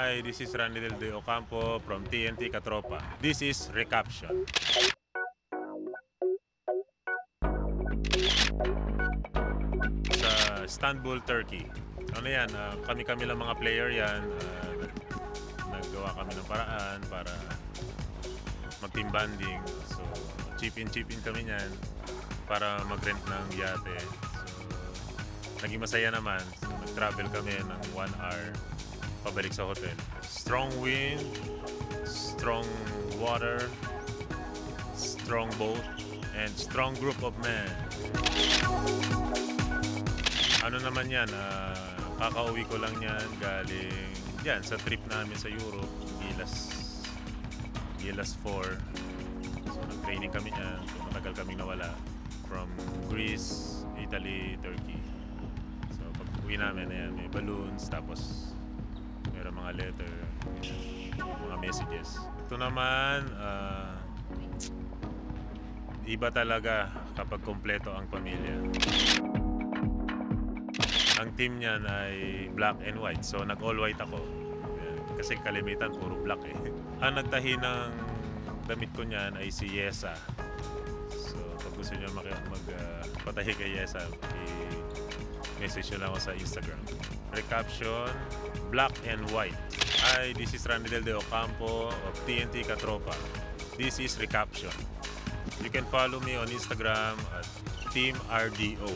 Hi, this is Randy Del De Ocampo from TNT Katropa. This is Recaption. Sa Istanbul, Turkey. Ano yan, kami-kami lang mga player yan. Naggawa kami ng paraan para mag-team bonding. So, chip-in kami niyan para mag-rent ng yate. So, naging masaya naman. So, nag-travel kami ng 1 hour pabalik sa hotel. Strong wind, strong water, strong boat, and strong group of men. Ano naman yan, kakauwi ko lang yan galing yan sa trip namin sa Europe, Gilas 4. So nag-training kami yan, so matagal kaming nawala from Greece, Italy, Turkey. So pag uwi namin, ayan, may balloons, tapos mayroon mga letter, mga messages. Ito naman, iba talaga kapag kompleto ang pamilya. Ang team niyan ay black and white. So nag-all white ako. Kasi kalimitan puro black eh. Ang nagtahi ng damit ko niyan ay si Yesa. So pag gusto niyo magpatahi kay Yesa, i-message nyo lang ako sa Instagram. Recaption, black and white. Hi, this is Randy Del De Ocampo of TNT Katropa. This is Recaption. You can follow me on Instagram at Team RDO.